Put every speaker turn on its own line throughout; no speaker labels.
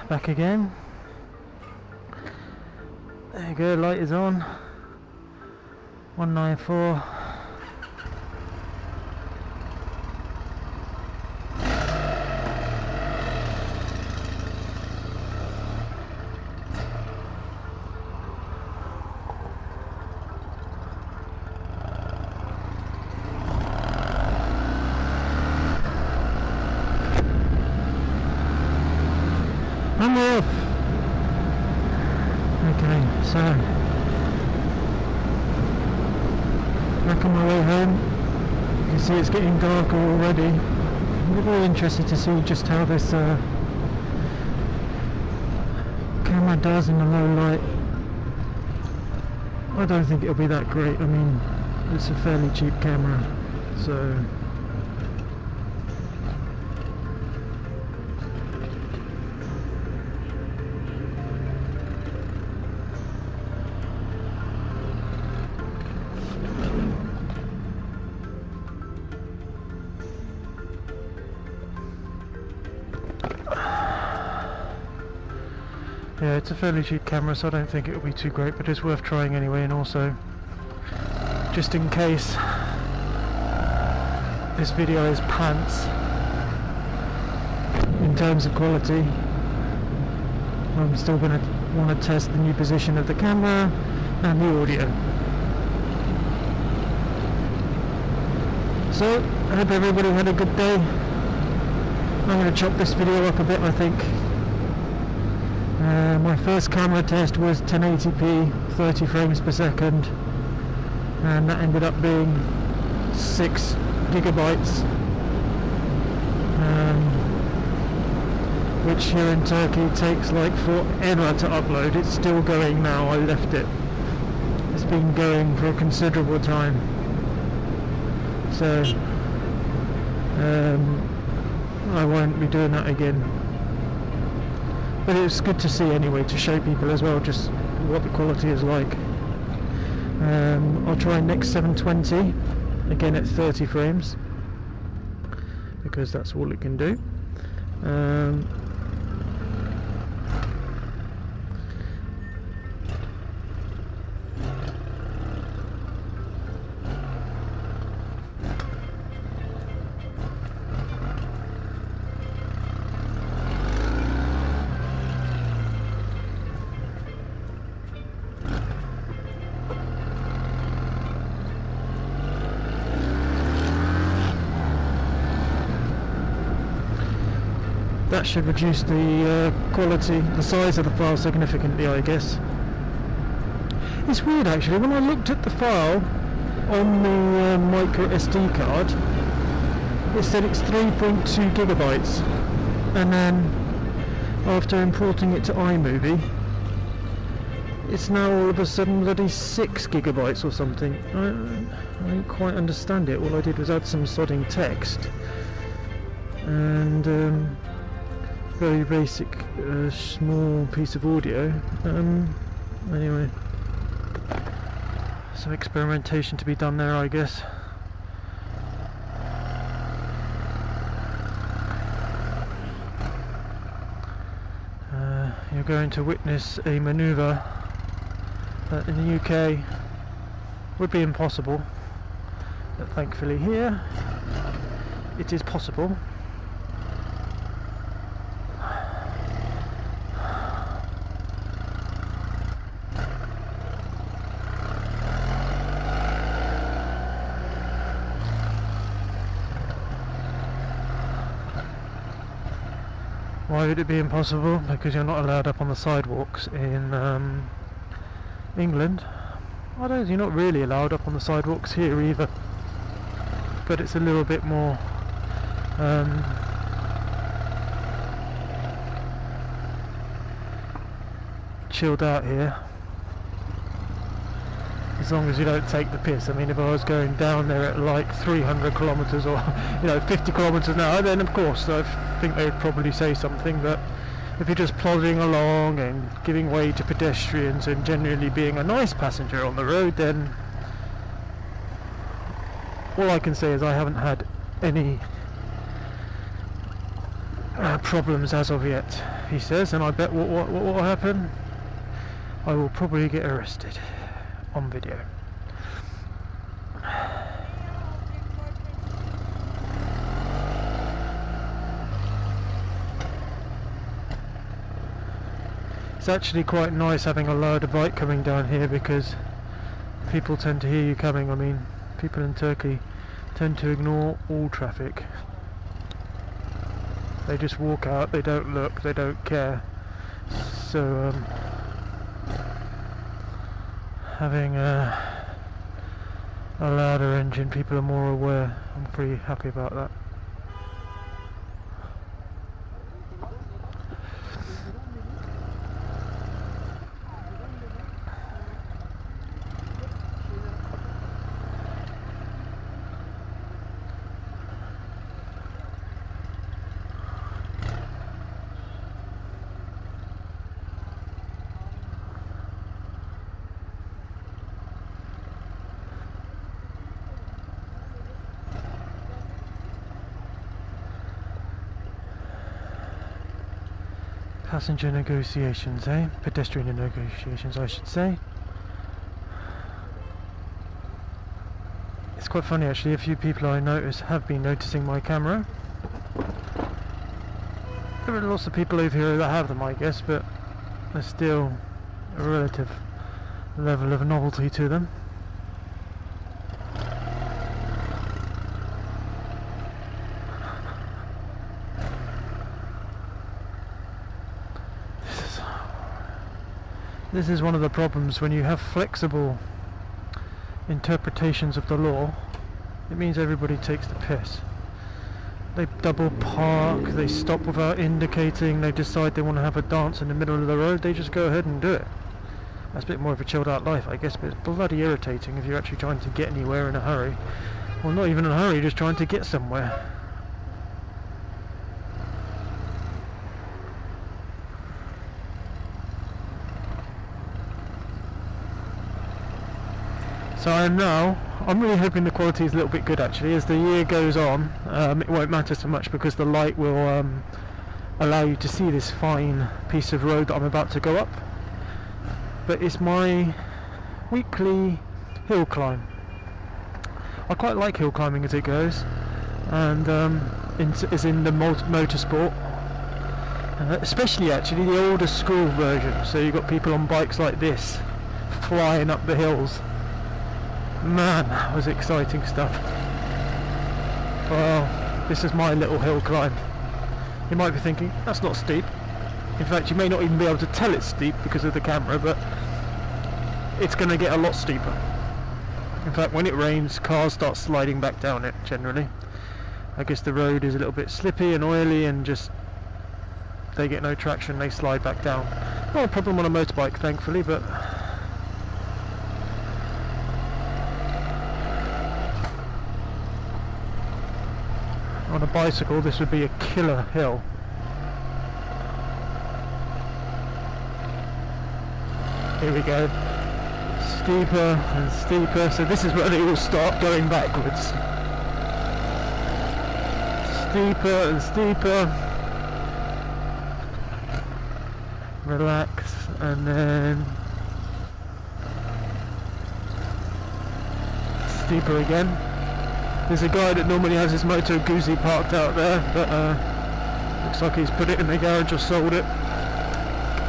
back again. There you go, light is on. 194. I'm off. Okay, so back on my way home. You can see it's getting darker already. I'm very interested to see just how this camera does in the low light. I don't think it'll be that great. I mean, it's a fairly cheap camera, so yeah, it's a fairly cheap camera, so I don't think it'll be too great, but it's worth trying anyway. And also, just in case this video is pants in terms of quality, I'm still going to want to test the new position of the camera and the audio. So, I hope everybody had a good day. I'm going to chop this video up a bit, I think. My first camera test was 1080p, 30 frames per second, and that ended up being 6 gigabytes, which here in Turkey takes like forever to upload. It's still going now. I left it. It's been going for a considerable time. So I won't be doing that again. But it's good to see anyway, to show people as well just what the quality is like. I'll try next 720 again at 30 frames because that's all it can do. That should reduce the quality, the size of the file significantly, I guess. It's weird actually, when I looked at the file on the micro SD card, it said it's 3.2 gigabytes, and then after importing it to iMovie, it's now all of a sudden bloody 6 gigabytes or something. I don't quite understand it. All I did was add some sodding text and very basic small piece of audio. Anyway, some experimentation to be done there, I guess. You're going to witness a manoeuvre that in the UK would be impossible, but thankfully here it is possible. Why would it be impossible? Because you're not allowed up on the sidewalks in England. You're not really allowed up on the sidewalks here either, but it's a little bit more chilled out here, as long as you don't take the piss. I mean, if I was going down there at like 300 kilometers or 50 kilometers an hour, then of course I think they would probably say something. But if you're just plodding along and giving way to pedestrians and generally being a nice passenger on the road, then all I can say is I haven't had any problems as of yet, he says, and I bet what will happen? I will probably get arrested on video. It's actually quite nice having a louder bike coming down here because people tend to hear you coming. I mean, people in Turkey tend to ignore all traffic. They just walk out, they don't look, they don't care. So having a louder engine, people are more aware. I'm pretty happy about that. Passenger negotiations, eh? Pedestrian negotiations, I should say. It's quite funny actually, a few people I notice have been noticing my camera. There are lots of people over here that have them, I guess, but there's still a relative level of novelty to them. This is one of the problems when you have flexible interpretations of the law. It means everybody takes the piss. They double park, they stop without indicating, they decide they want to have a dance in the middle of the road, they just go ahead and do it. That's a bit more of a chilled out life, I guess, but it's bloody irritating if you're actually trying to get anywhere in a hurry. Well, not even in a hurry, just trying to get somewhere. So I'm really hoping the quality is a little bit good actually. As the year goes on, it won't matter so much because the light will allow you to see this fine piece of road that I'm about to go up. But it's my weekly hill climb. I quite like hill climbing as it goes, and is in the motorsport, especially actually the older school version. So you've got people on bikes like this flying up the hills. Man, that was exciting stuff. Well, this is my little hill climb. You might be thinking, that's not steep. In fact, you may not even be able to tell it's steep because of the camera, but it's going to get a lot steeper. In fact, when it rains, cars start sliding back down it, generally. I guess the road is a little bit slippy and oily and just they get no traction, they slide back down. Not a problem on a motorbike, thankfully, but on a bicycle this would be a killer hill. Here we go. Steeper and steeper, so this is where they all start going backwards. Steeper and steeper. Relax, and then steeper again. There's a guy that normally has his Moto Guzzi parked out there, but looks like he's put it in the garage or sold it.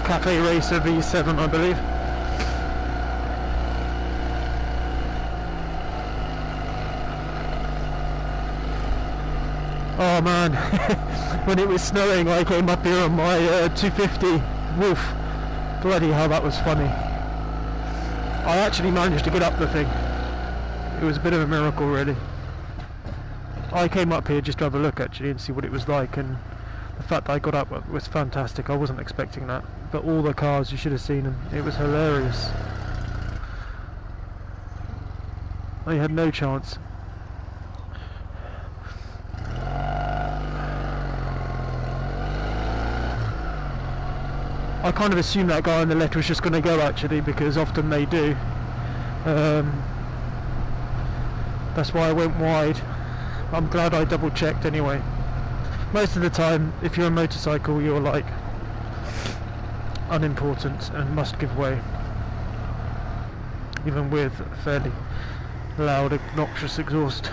Cafe Racer V7, I believe. Oh man, when it was snowing I came up here on my 250 Wolf. Bloody hell, that was funny. I actually managed to get up the thing. It was a bit of a miracle really. I came up here just to have a look actually and see what it was like, and the fact that I got up was fantastic. I wasn't expecting that, but all the cars, you should have seen them. It was hilarious. I had no chance. I kind of assumed that guy on the left was just going to go actually, because often they do. That's why I went wide. I'm glad I double checked anyway. Most of the time, if you're a motorcycle, you're like unimportant and must give way, even with fairly loud, obnoxious exhaust.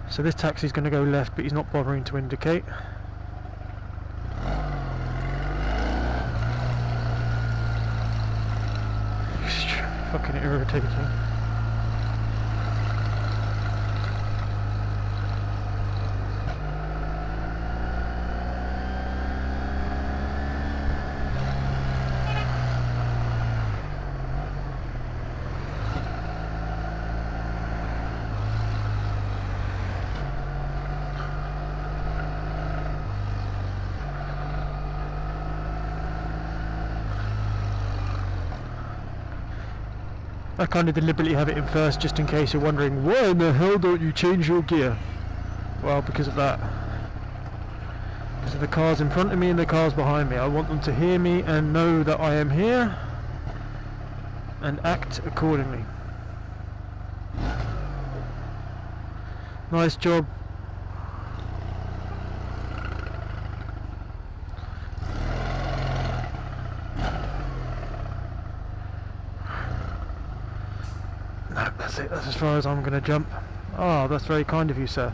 So this taxi's going to go left, but he's not bothering to indicate. Fucking irritating. I kind of deliberately have it in first just in case you're wondering, why in the hell don't you change your gear? Well, because of that. Because of the cars in front of me and the cars behind me. I want them to hear me and know that I am here and act accordingly. Nice job. No, that's it. That's as far as I'm going to jump. Oh, that's very kind of you, sir.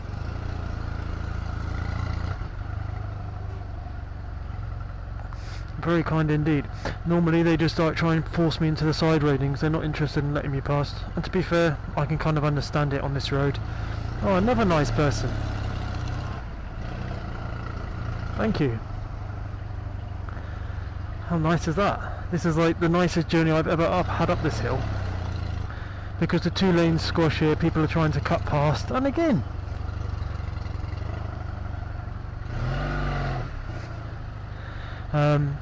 Very kind indeed. Normally they just like try and force me into the side railings. They're not interested in letting me past. And to be fair, I can kind of understand it on this road. Oh, another nice person. Thank you. How nice is that? This is like the nicest journey I've ever had up this hill. Because the two lanes squash here, people are trying to cut past, and again.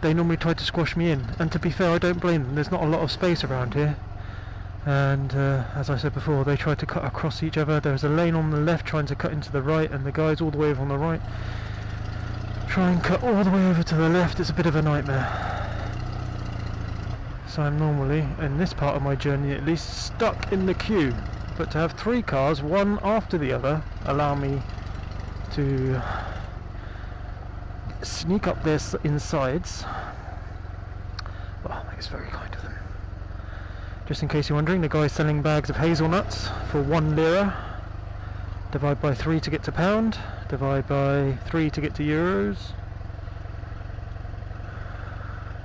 They normally try to squash me in, and to be fair, I don't blame them. There's not a lot of space around here. And as I said before, they try to cut across each other. There's a lane on the left trying to cut into the right, and the guys all the way over on the right try and cut all the way over to the left. It's a bit of a nightmare. So I'm normally, in this part of my journey at least, stuck in the queue. But to have three cars, one after the other, allow me to sneak up their insides. Well, I think it's very kind of them. Just in case you're wondering, the guy's selling bags of hazelnuts for 1 lira. Divide by 3 to get to pound. Divide by 3 to get to euros.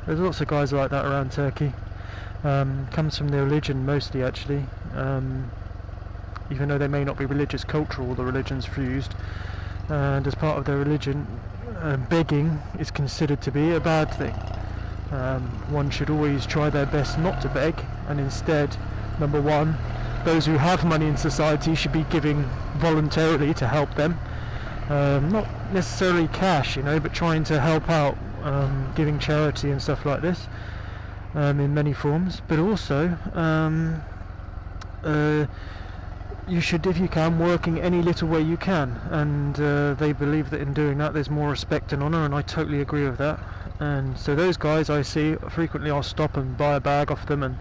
There's lots of guys like that around Turkey. Comes from their religion mostly, actually. Even though they may not be religious, cultural, the religion's fused. And as part of their religion, begging is considered to be a bad thing. One should always try their best not to beg, and instead, number one, those who have money in society should be giving voluntarily to help them. Not necessarily cash, you know, but trying to help out. Giving charity and stuff like this in many forms, but also you should, if you can, work in any little way you can, and they believe that in doing that there's more respect and honour, and I totally agree with that. And so those guys I see frequently, I'll stop and buy a bag off them and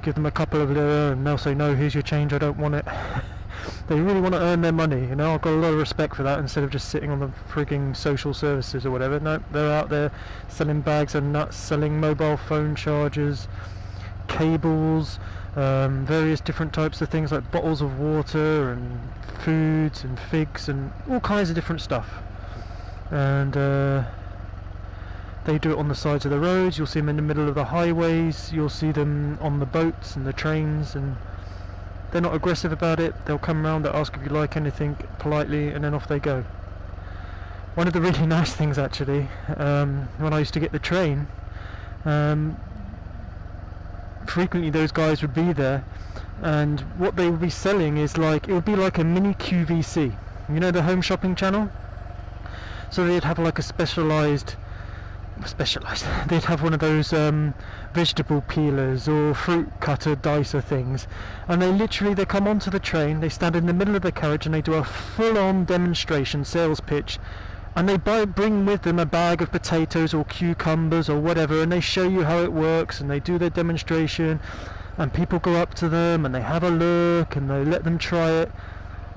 give them a couple of lira, and they'll say, no, here's your change, I don't want it. They really want to earn their money, you know. I've got a lot of respect for that, instead of just sitting on the frigging social services or whatever. No, they're out there selling bags of nuts, selling mobile phone chargers, cables, various different types of things like bottles of water and foods and figs and all kinds of different stuff. And they do it on the sides of the roads. You'll see them in the middle of the highways. You'll see them on the boats and the trains, and they're not aggressive about it. They'll come around, they'll ask if you like anything politely, and then off they go. One of the really nice things, actually, when I used to get the train, frequently those guys would be there, and what they would be selling is like, it would be like a mini QVC. You know, the Home Shopping channel? So they'd have like a specialised, they'd have one of those vegetable peelers or fruit cutter dicer things, and they come onto the train, they stand in the middle of the carriage and they do a full-on demonstration sales pitch, and they bring with them a bag of potatoes or cucumbers or whatever, and they show you how it works, and they do their demonstration, and people go up to them and they have a look and they let them try it.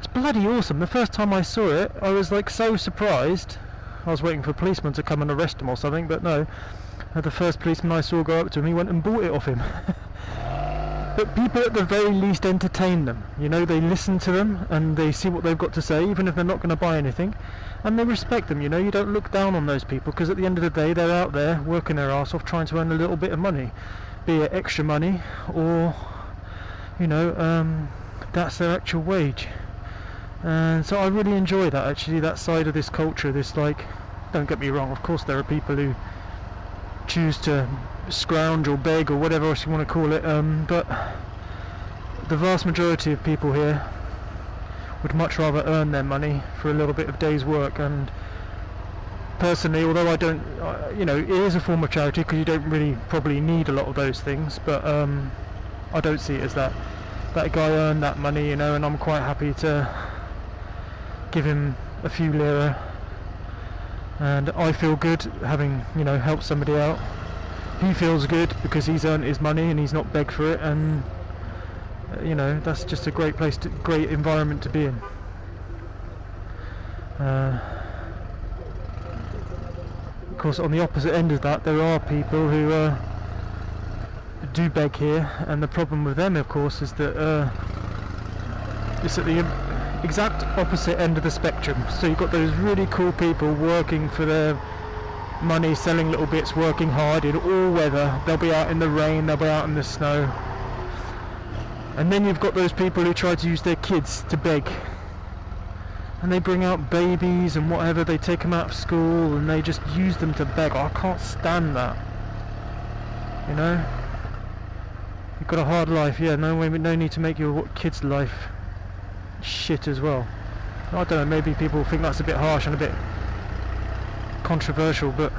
It's bloody awesome. The first time I saw it, I was like so surprised. I was waiting for a policeman to come and arrest him or something, but no. The first policeman I saw go up to him, he went and bought it off him. But people at the very least entertain them. You know, they listen to them and they see what they've got to say, even if they're not going to buy anything. And they respect them, you know. You don't look down on those people, because at the end of the day, they're out there working their arse off trying to earn a little bit of money. Be it extra money or, you know, that's their actual wage. And so I really enjoy that, actually, that side of this culture. This, like, don't get me wrong, of course there are people who choose to scrounge or beg or whatever else you want to call it, but the vast majority of people here would much rather earn their money for a little bit of day's work. And personally, although I don't, you know, it is a form of charity because you don't really probably need a lot of those things, but I don't see it as that. That guy earned that money, you know, and I'm quite happy to give him a few lira, and I feel good having, you know, helped somebody out. He feels good because he's earned his money and he's not begged for it, and you know, that's just a great place to, great environment to be in. Of course, on the opposite end of that, there are people who do beg here, and the problem with them, of course, is that it's at the exact opposite end of the spectrum. So you've got those really cool people working for their money, selling little bits, working hard in all weather. They'll be out in the rain, they'll be out in the snow. And then you've got those people who try to use their kids to beg, and they bring out babies and whatever, they take them out of school and they just use them to beg. I can't stand that, you know. You've got a hard life, yeah, no need to make your kid's life shit as well. I don't know, maybe people think that's a bit harsh and a bit controversial, but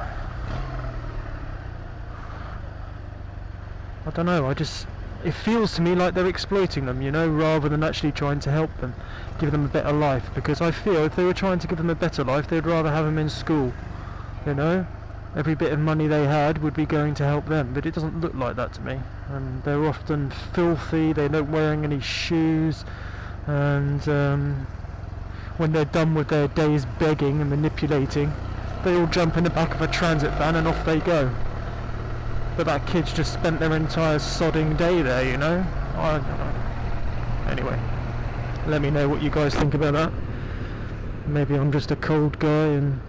I don't know, it feels to me like they're exploiting them, you know, rather than actually trying to help them, give them a better life. Because I feel if they were trying to give them a better life, they'd rather have them in school, you know. Every bit of money they had would be going to help them, but it doesn't look like that to me. And they're often filthy, they're not wearing any shoes, and when they're done with their days begging and manipulating, they all jump in the back of a transit van and off they go. But that kid's just spent their entire sodding day there, you know? I don't know. Anyway, let me know what you guys think about that. Maybe I'm just a cold guy and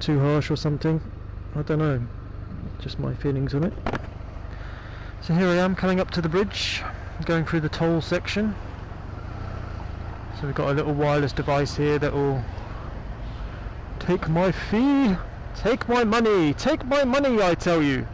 too harsh or something. I don't know. Just my feelings on it. So here I am coming up to the bridge, going through the toll section. So we've got a little wireless device here that will take my fee, take my money, I tell you.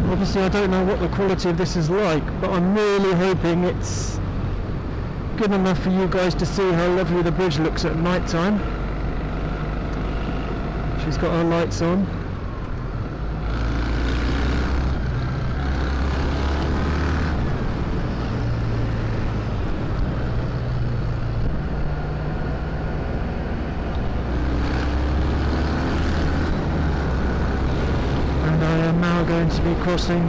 Obviously I don't know what the quality of this is like, but I'm really hoping it's good enough for you guys to see how lovely the bridge looks at night time. She's got her lights on. And I am now going to be crossing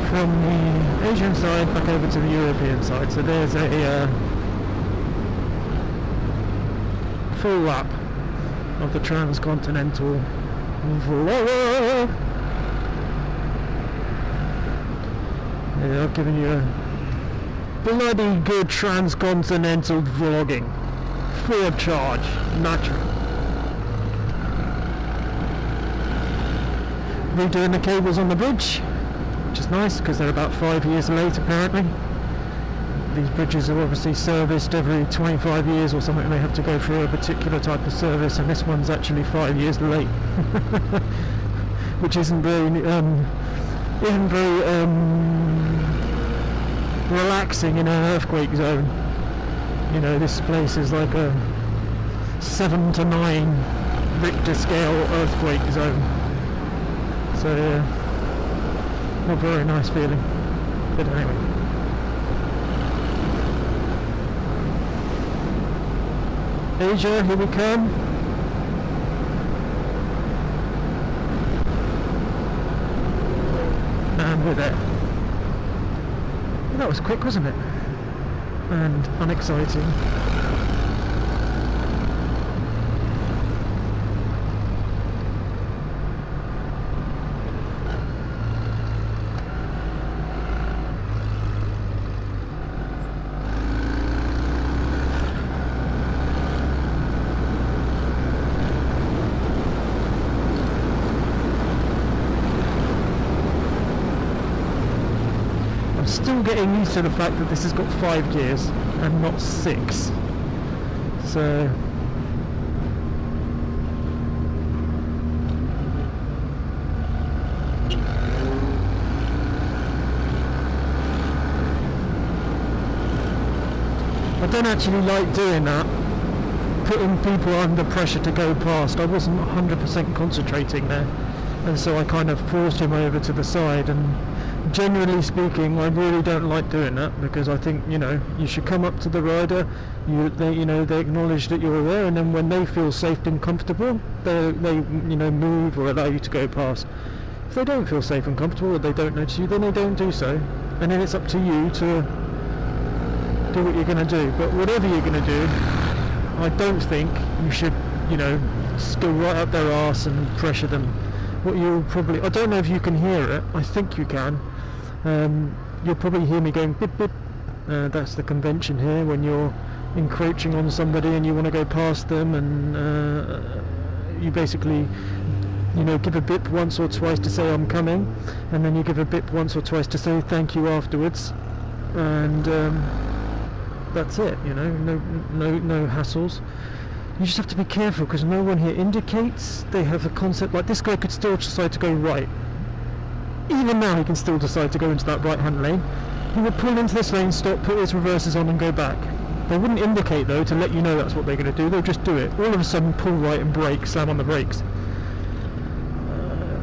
from the Asian side back over to the European side. So there's a full lap of the transcontinental vlogger. Yeah, I've given you a bloody good transcontinental vlogging, free of charge, natural. Redoing the cables on the bridge, which is nice because they're about 5 years late apparently. These bridges are obviously serviced every 25 years or something. They have to go through a particular type of service, and this one's actually 5 years late, which isn't very relaxing in an earthquake zone. You know, this place is like a 7 to 9 Richter scale earthquake zone. So yeah, not very nice feeling. But anyway. Asia, here we come. And we're there. Well, that was quick, wasn't it? And unexciting. Still getting used to the fact that this has got 5 gears and not 6. So I don't actually like doing that, putting people under pressure to go past. I wasn't 100% concentrating there, and so I kind of forced him over to the side. And generally speaking, I really don't like doing that, because I think, you know, you should come up to the rider, they acknowledge that you're there, and then when they feel safe and comfortable, they move or allow you to go past. If they don't feel safe and comfortable, or they don't notice you, then they don't do so, and then it's up to you to do what you're going to do. But whatever you're going to do, I don't think you should, just go right up their arse and pressure them. What you'll probably, I don't know if you can hear it, I think you can. You'll probably hear me going bip bip. That's the convention here when you're encroaching on somebody and you want to go past them, and you basically, give a bip once or twice to say I'm coming, and then you give a bip once or twice to say thank you afterwards, and that's it. No hassles. You just have to be careful, because no one here indicates. They have a concept like this guy could still decide to go right. Even now he can still decide to go into that right hand lane. He would pull into this lane, stop, put his reversers on and go back. They wouldn't indicate though to let you know that's what they're going to do. They'll just do it. All of a sudden pull right and brake, slam on the brakes.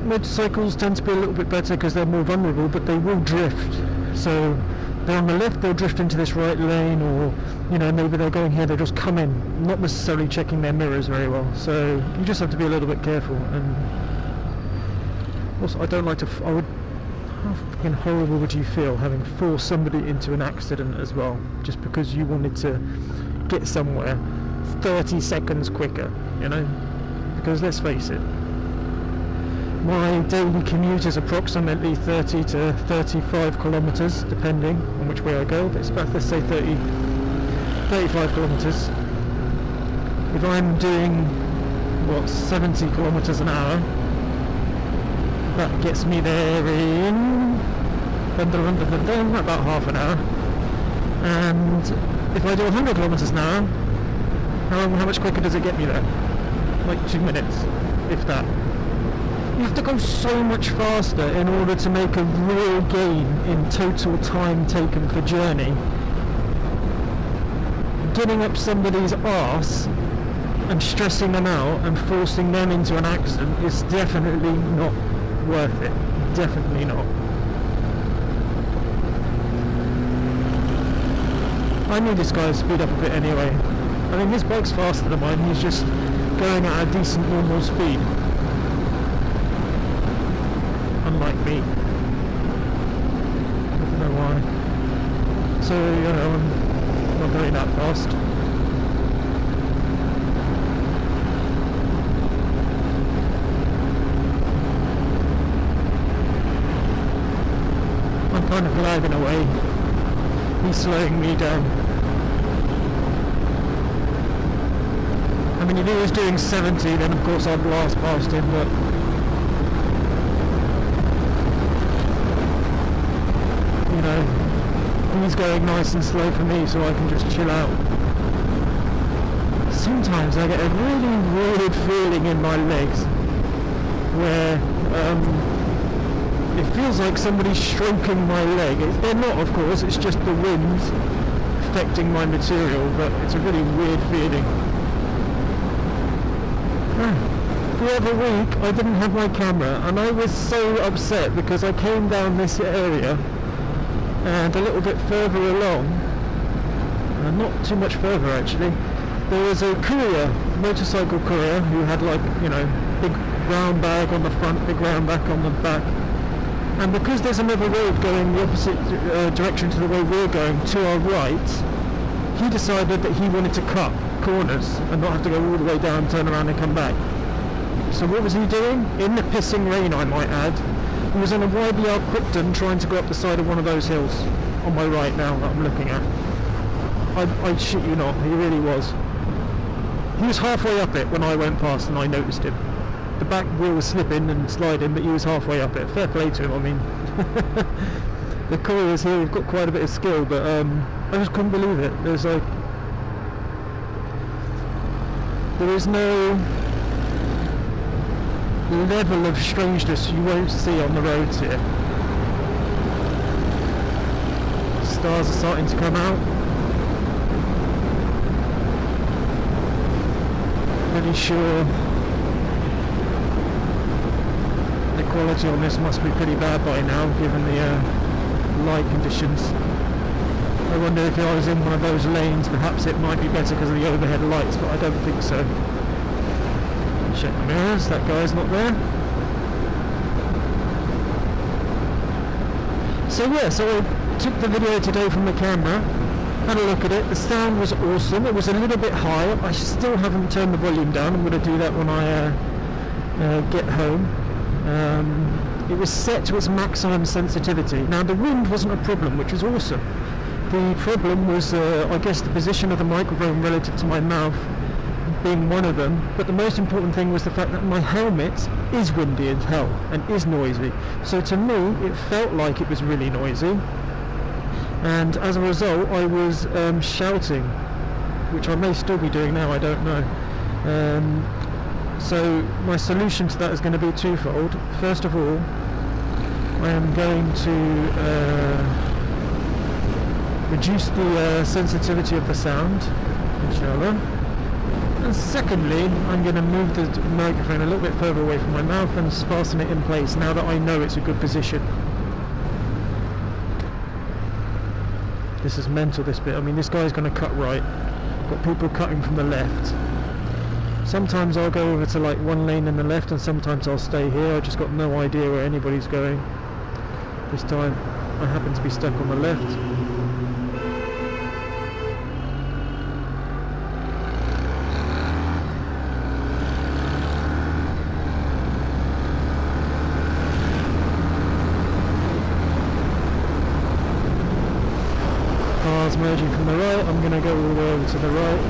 Motorcycles tend to be a little bit better because they're more vulnerable, but they will drift. So they're on the left, they'll drift into this right lane, or maybe they're going here, they'll just come in, not necessarily checking their mirrors very well. So you just have to be a little bit careful. And also, I don't like to. How fucking horrible would you feel having forced somebody into an accident as well, just because you wanted to get somewhere 30 seconds quicker? Because let's face it, my daily commute is approximately 30 to 35 kilometres, depending on which way I go, but it's about, let's say, 35 kilometres. If I'm doing, 70 kilometres an hour, that gets me there in about half an hour. And if I do 100 kilometres an hour, how much quicker does it get me there? Like 2 minutes, if that. You have to go so much faster in order to make a real gain in total time taken for journey. Getting up somebody's arse and stressing them out and forcing them into an accident is definitely not worth it. Definitely not. I need this guy to speed up a bit anyway. I mean, his bike's faster than mine, he's just going at a decent normal speed. Unlike me. I don't know why. So, I'm not going that fast. I'm kind of lagging away. He's slowing me down. I mean, if he was doing 70, then of course I'd blast past him, but he's going nice and slow for me, so I can just chill out. Sometimes I get a really weird feeling in my legs where it feels like somebody's stroking my leg. They're not, of course, it's just the wind affecting my material, but it's a really weird feeling. The other week I didn't have my camera, and I was so upset because I came down this area and a little bit further along, not too much further actually, there was a courier, motorcycle courier, who had like, you know, big round bag on the front, big round bag on the back. And because there's another road going the opposite direction to the way we're going, to our right, he decided that he wanted to cut corners and not have to go all the way down, turn around and come back. So what was he doing? In the pissing rain, I might add. He was on a YBR Quipton trying to go up the side of one of those hills on my right now that I'm looking at. I shit you not, he really was. He was halfway up it when I went past and I noticed him. The back wheel was slipping and sliding, but he was halfway up it. Fair play to him, I mean. The couriers here have got quite a bit of skill, but I just couldn't believe it. There's like... there is no level of strangeness you won't see on the roads here. Stars are starting to come out. Pretty sure the quality on this must be pretty bad by now, given the light conditions. I wonder if I was in one of those lanes, perhaps it might be better because of the overhead lights, but I don't think so. Check the mirrors, that guy's not there. So yeah, so I took the video today from the camera, had a look at it. The sound was awesome. It was a little bit high. I still haven't turned the volume down. I'm going to do that when I get home. It was set to its maximum sensitivity. Now the wind wasn't a problem, which was awesome. The problem was, I guess, the position of the microphone relative to my mouth being one of them, but the most important thing was the fact that my helmet is windy as hell and is noisy. So to me, it felt like it was really noisy, and as a result, I was shouting, which I may still be doing now, I don't know. So my solution to that is going to be twofold. First of all, I am going to reduce the sensitivity of the sound, inshallah. And secondly, I'm going to move the microphone a little bit further away from my mouth and fasten it in place now that I know it's a good position. This is mental, this bit. I mean, this guy's going to cut right. I've got people cutting from the left. Sometimes I'll go over to like one lane in the left and sometimes I'll stay here. I've just got no idea where anybody's going. This time I happen to be stuck on the left. Cars merging from the right. I'm going to go all the way over to the right.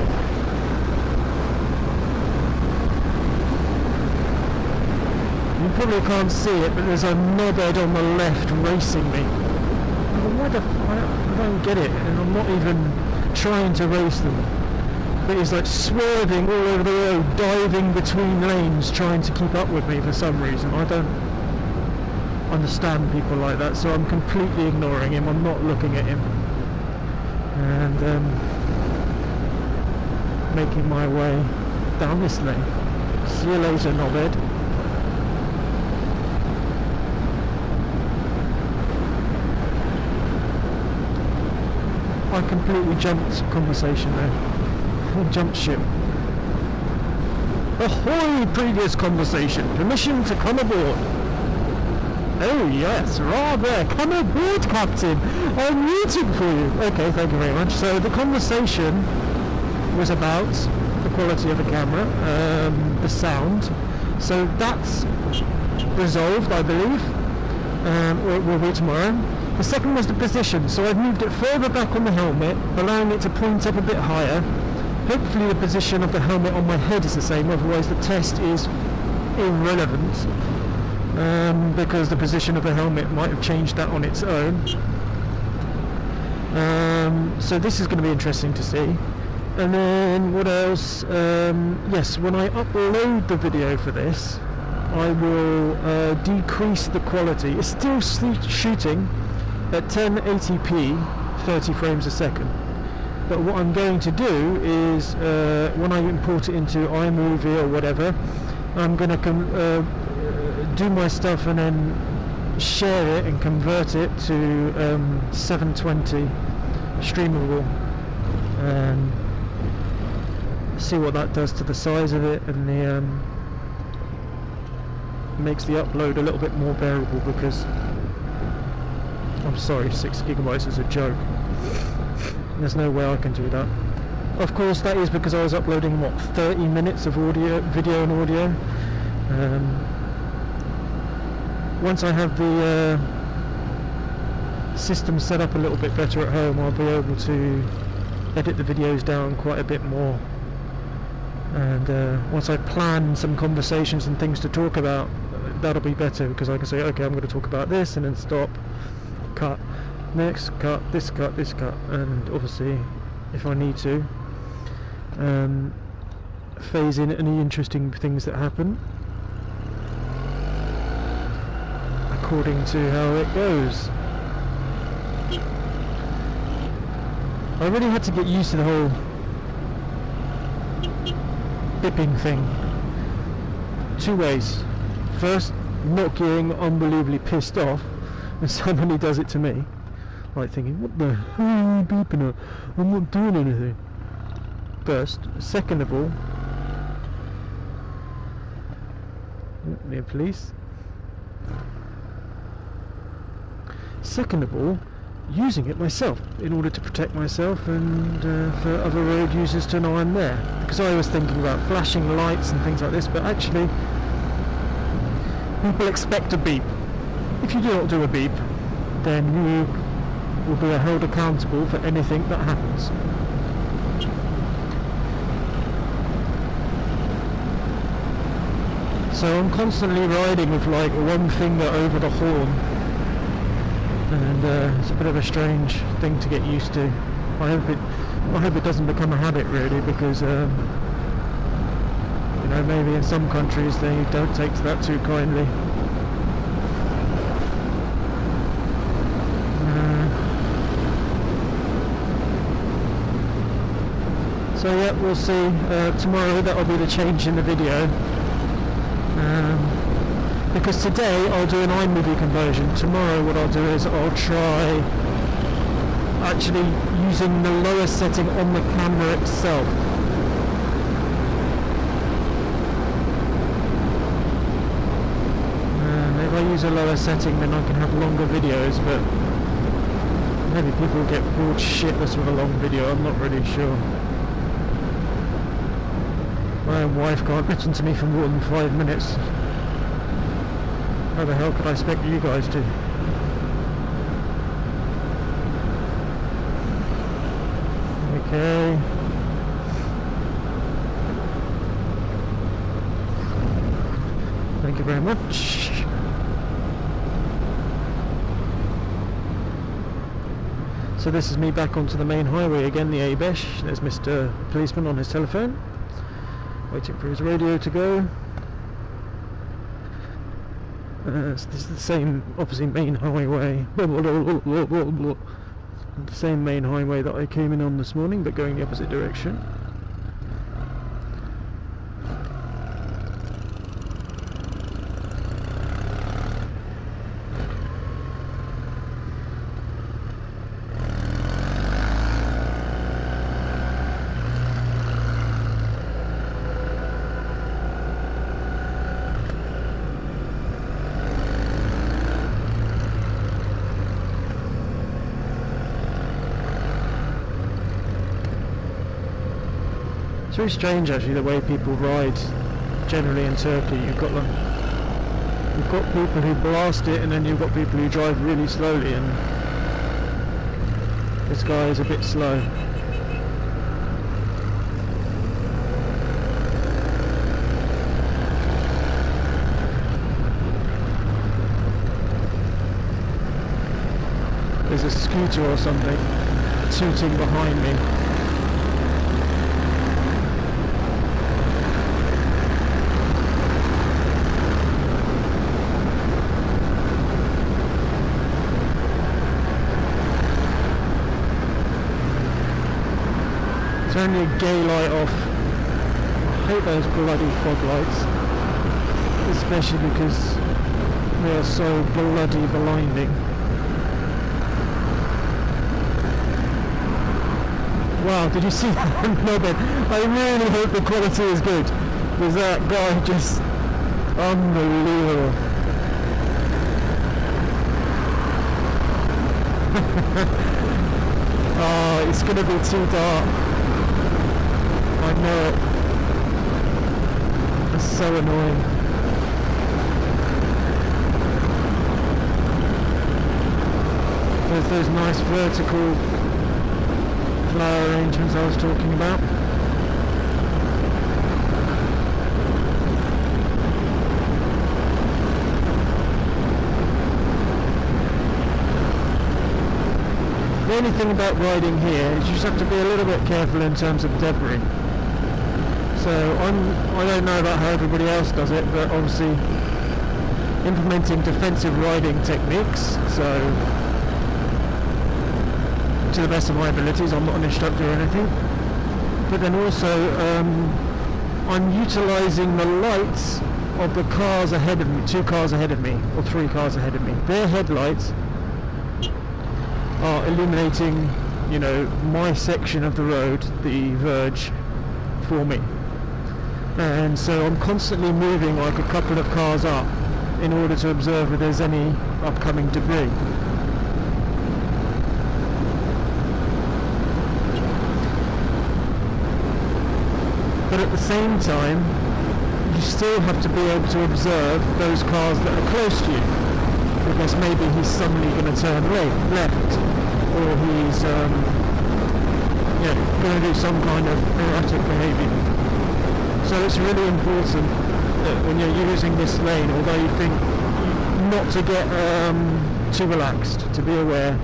You probably can't see it, but there's a knobhead on the left racing me. Why the f... I don't get it, and I'm not even trying to race them. But he's like swerving all over the road, diving between lanes, trying to keep up with me for some reason. I don't understand people like that, so I'm completely ignoring him. I'm not looking at him. And making my way down this lane. See you later, knobhead. I completely jumped conversation there. Jumped ship. Ahoy, previous conversation. Permission to come aboard. Oh yes, rather. Come aboard, Captain. I'm rooting for you. Okay, thank you very much. So the conversation was about the quality of the camera, the sound. So that's resolved, I believe. Will be tomorrow. The second was the position, so I've moved it further back on the helmet, allowing it to point up a bit higher. Hopefully the position of the helmet on my head is the same, otherwise the test is irrelevant, because the position of the helmet might have changed that on its own. So this is going to be interesting to see. And then what else? Yes, when I upload the video for this, I will decrease the quality. It's still shooting at 1080p 30 frames a second, but what I'm going to do is when I import it into iMovie or whatever, I'm going to do my stuff and then share it and convert it to 720 streamable. see what that does to the size of it, and the makes the upload a little bit more bearable, because I'm sorry, 6 gigabytes is a joke. There's no way I can do that. Of course, that is because I was uploading, what, 30 minutes of audio, video and audio. Once I have the system set up a little bit better at home, I'll be able to edit the videos down quite a bit more. And once I plan some conversations and things to talk about, that'll be better, because I can say, okay, I'm going to talk about this, and then stop, cut, next, cut, this cut, this cut, and obviously, if I need to, phase in any interesting things that happen according to how it goes. I really had to get used to the whole bipping thing. 2 ways. First, not getting unbelievably pissed off when somebody does it to me, like thinking, what the hell are you beeping at? I'm not doing anything. First. Second of all, near police. Second of all, using it myself in order to protect myself, and for other road users to know I'm there. Because I was thinking about flashing lights and things like this, but actually people expect a beep. If you do not do a beep, then you will be held accountable for anything that happens. So I'm constantly riding with like one finger over the horn, and it's a bit of a strange thing to get used to. I hope it doesn't become a habit, really, because you know, maybe in some countries they don't take to that too kindly. So yeah, we'll see. Tomorrow that'll be the change in the video. Because today I'll do an iMovie conversion. Tomorrow what I'll do is I'll try actually using the lower setting on the camera itself. If I use a lower setting, then I can have longer videos, but maybe people get bored shitless with a long video, I'm not really sure. My own wife can't listen to me for more than 5 minutes. How the hell could I expect you guys to? Okay. Thank you very much. So this is me back onto the main highway again, the A-Besh. There's Mr. Policeman on his telephone, waiting for his radio to go. This is the same, obviously, main highway. The same main highway that I came in on this morning, but going the opposite direction. It's very strange, actually, the way people ride generally in Turkey. You've got people who blast it, and then you've got people who drive really slowly, and this guy is a bit slow. There's a scooter or something tooting behind me. It's only a gay light off. I hate those bloody fog lights, especially because they are so bloody blinding. Wow, did you see that? No, but I really hope the quality is good, because that guy just unbelievable. Oh, it's going to be too dark. I know it. It's so annoying. There's those nice vertical flower arrangements I was talking about. The only thing about riding here is you just have to be a little bit careful in terms of debris. So I don't know about how everybody else does it, but obviously implementing defensive riding techniques, so to the best of my abilities, I'm not an instructor or anything, but then also I'm utilising the lights of the cars ahead of me, 2 cars ahead of me, or 3 cars ahead of me. Their headlights are illuminating, you know, my section of the road, the verge, for me. And so I'm constantly moving like a couple of cars up in order to observe if there's any upcoming debris. But at the same time, you still have to be able to observe those cars that are close to you, because maybe he's suddenly going to turn left, or he's going to do some kind of erratic behaviour. So it's really important that when you're using this lane, although you think not to get too relaxed, to be aware,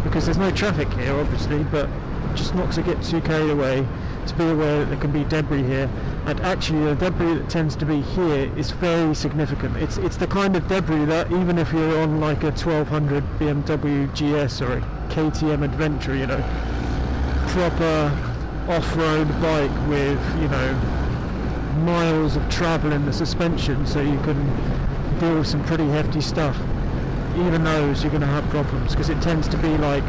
because there's no traffic here obviously, but just not to get too carried away, to be aware that there can be debris here. And actually the debris that tends to be here is very significant. It's the kind of debris that even if you're on like a 1200 BMW GS or a KTM Adventure, you know, proper off-road bike with, you know, miles of travel in the suspension, so you can deal with some pretty hefty stuff. Even those you're going to have problems, because it tends to be like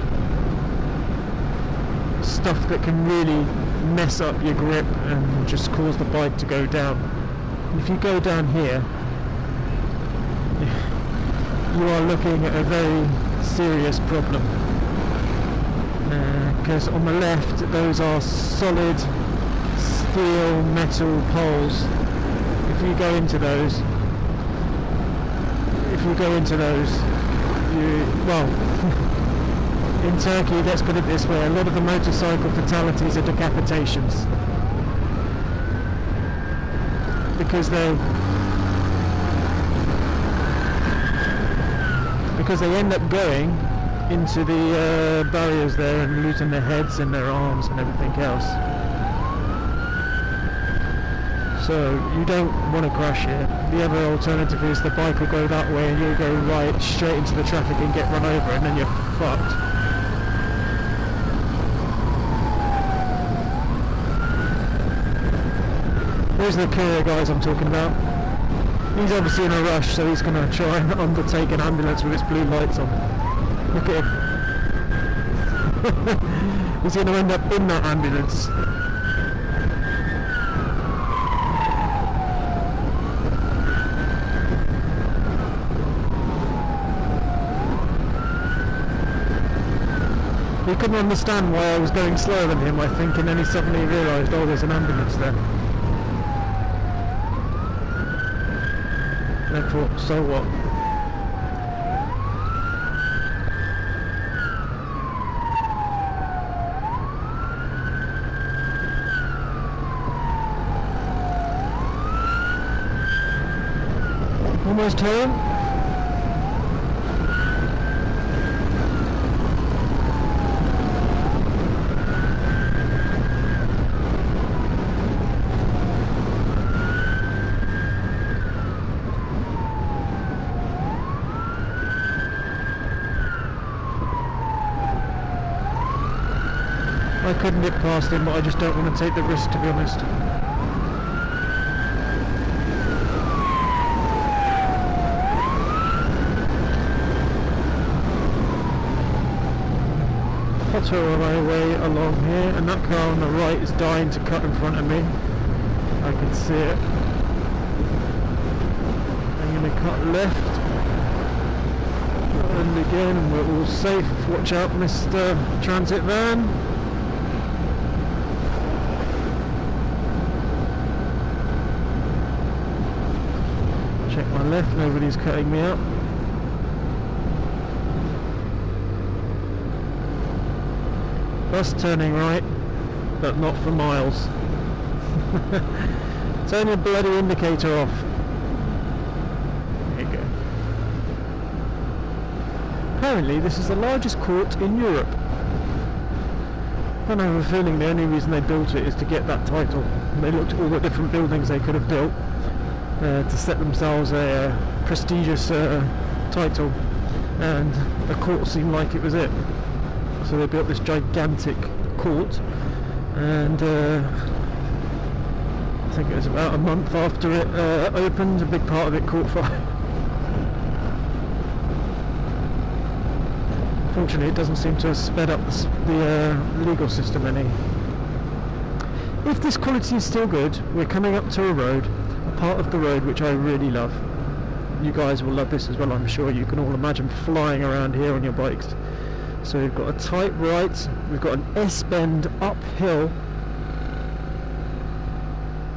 stuff that can really mess up your grip and just cause the bike to go down. If you go down here, you are looking at a very serious problem, because on the left those are solid steel metal poles. If you go into those, well, in Turkey, let's put it this way, a lot of the motorcycle fatalities are decapitations, because they end up going into the barriers there and losing their heads and their arms and everything else. So you don't want to crash here. The other alternative is the bike will go that way and you'll go right straight into the traffic and get run over, and then you're fucked. Those are the courier guys I'm talking about. He's obviously in a rush, so he's going to try and undertake an ambulance with its blue lights on. Look at him. He's going to end up in that ambulance. He couldn't understand why I was going slower than him, I think, and then he suddenly realised, oh, there's an ambulance there. And I thought, so what? Almost home. I couldn't get past him, but I just don't want to take the risk, to be honest. potter my way along here, and that car on the right is dying to cut in front of me. I can see it. I'm going to cut left, and again we're all safe. Watch out, Mr. Transit Van. Check my left, nobody's cutting me up. Bus turning right, but not for miles. Turn your bloody indicator off. There you go. Apparently this is the largest court in Europe. And I have a feeling the only reason they built it is to get that title. They looked at all the different buildings they could have built to set themselves a prestigious title, and the court seemed like it was it. So they built this gigantic court, and I think it was about a month after it opened, a big part of it caught fire. Fortunately, it doesn't seem to have sped up the legal system any. If this quality is still good, we're coming up to a road, a part of the road which I really love. You guys will love this as well, I'm sure. You can all imagine flying around here on your bikes. So we've got a tight right, we've got an S-bend uphill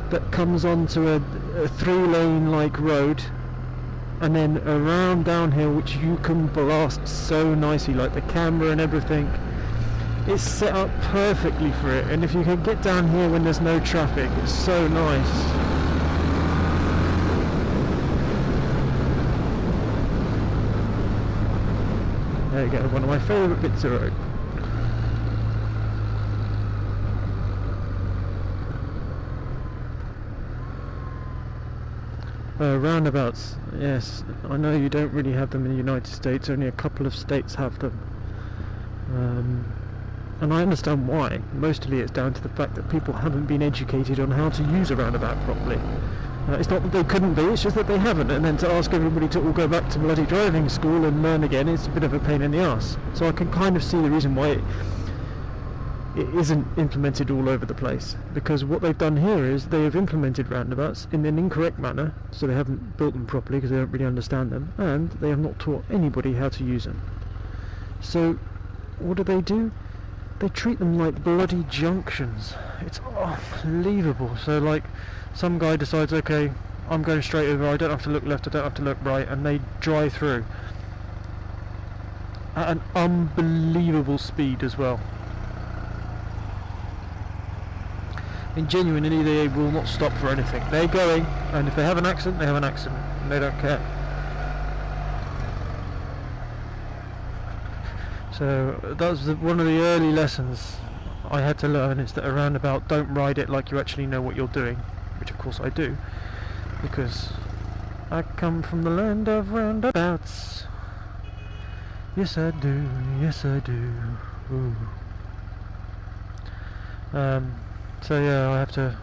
that comes onto a 3-lane like road, and then around downhill, which you can blast so nicely, like the camera and everything. It's set up perfectly for it, and if you can get down here when there's no traffic, it's so nice. There you go, one of my favourite bits of road. Roundabouts, yes, I know you don't really have them in the United States, only a couple of states have them. And I understand why. Mostly it's down to the fact that people haven't been educated on how to use a roundabout properly. It's not that they couldn't be, it's just that they haven't, and then to ask everybody to all go back to bloody driving school and learn again, it's a bit of a pain in the arse. So I can kind of see the reason why it isn't implemented all over the place, because what they've done here is they have implemented roundabouts in an incorrect manner, so they haven't built them properly because they don't really understand them, and they have not taught anybody how to use them. So what do? They treat them like bloody junctions. It's unbelievable. So like, some guy decides, okay, I'm going straight over, I don't have to look left, I don't have to look right, and they drive through at an unbelievable speed as well. And genuinely, they will not stop for anything. They're going, and if they have an accident, they have an accident, and they don't care. So that's one of the early lessons I had to learn, is that a roundabout, don't ride it like you actually know what you're doing, which of course I do, because I come from the land of roundabouts. Yes I do, yes I do. Ooh. So yeah, I have to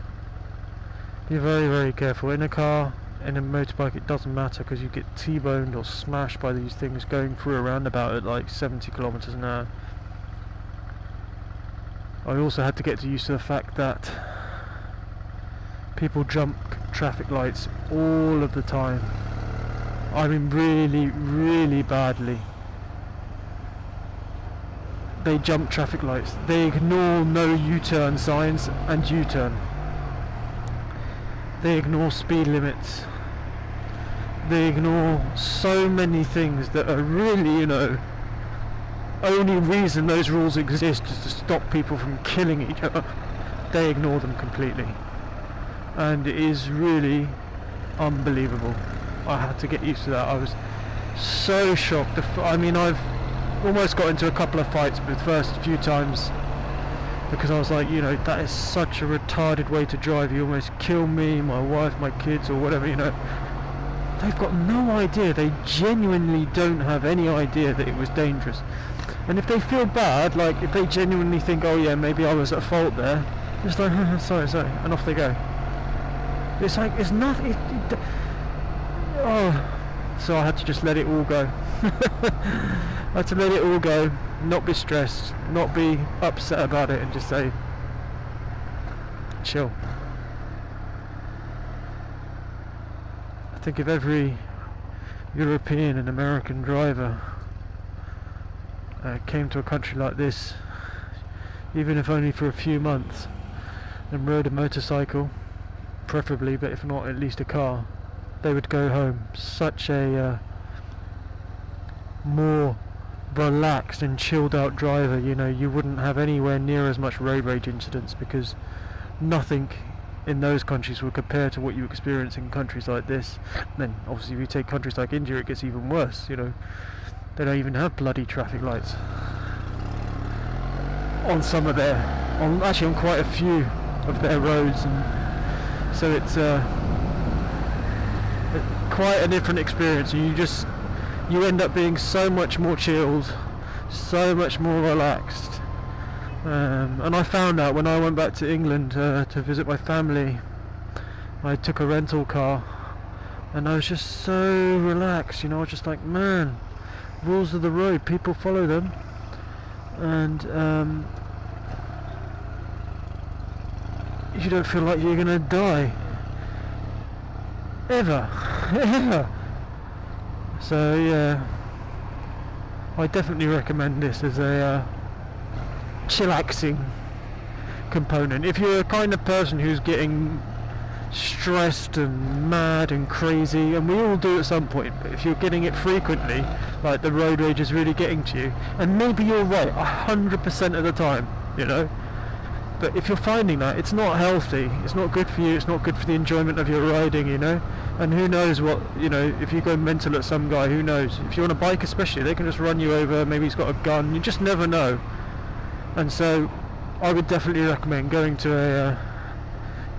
be very, very careful. In a car, in a motorbike, it doesn't matter, because you get T-boned or smashed by these things going through a roundabout at like 70 kilometers an hour. I also had to get used to the fact that people jump traffic lights all of the time. I mean really, really badly. They jump traffic lights. They ignore no U-turn signs and U-turn. They ignore speed limits. They ignore so many things that are really, you know, only reason those rules exist is to stop people from killing each other. They ignore them completely. And it is really unbelievable. I had to get used to that. I was so shocked. I mean, I've almost got into a couple of fights the first few times, because I was like, you know, that is such a retarded way to drive. You almost kill me, my wife, my kids, or whatever, you know. They've got no idea. They genuinely don't have any idea that it was dangerous. And if they feel bad, like if they genuinely think, oh yeah, maybe I was at fault there, just like, sorry, and off they go. It's like, it's nothing. Oh, so I had to just let it all go. I had to let it all go. not be stressed, not be upset about it, and just say, chill. I think if every European and American driver came to a country like this, even if only for a few months, and rode a motorcycle, preferably, but if not at least a car, they would go home such a more relaxed and chilled out driver. You know, you wouldn't have anywhere near as much road rage incidents, because nothing in those countries would compare to what you experience in countries like this. And then obviously if you take countries like India, it gets even worse. You know, they don't even have bloody traffic lights on some of their, actually on quite a few of their roads, and so it's quite a different experience. You end up being so much more chilled, so much more relaxed. And I found out when I went back to England to visit my family, I took a rental car, and I was just so relaxed. You know, I was just like, man, rules of the road, people follow them, and you don't feel like you're gonna die ever. Ever. So yeah, I definitely recommend this as a chillaxing component. If you're a kind of person who's getting stressed and mad and crazy, and we all do at some point, but if you're getting it frequently, like the road rage is really getting to you, and maybe you're right 100% of the time, you know, but if you're finding that it's not healthy, it's not good for you, it's not good for the enjoyment of your riding, you know, and who knows what, you know, if you go mental at some guy, who knows, if you're on a bike especially, they can just run you over, maybe he's got a gun, you just never know. And so I would definitely recommend going to a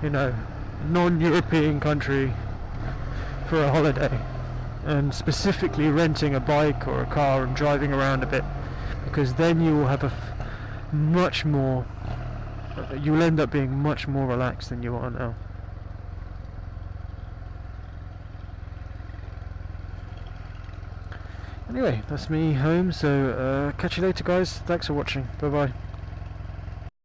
you know, non-European country for a holiday, and specifically renting a bike or a car and driving around a bit, because then you will have much more, you will end up being much more relaxed than you are now. Anyway, that's me home, so catch you later guys, thanks for watching, bye bye.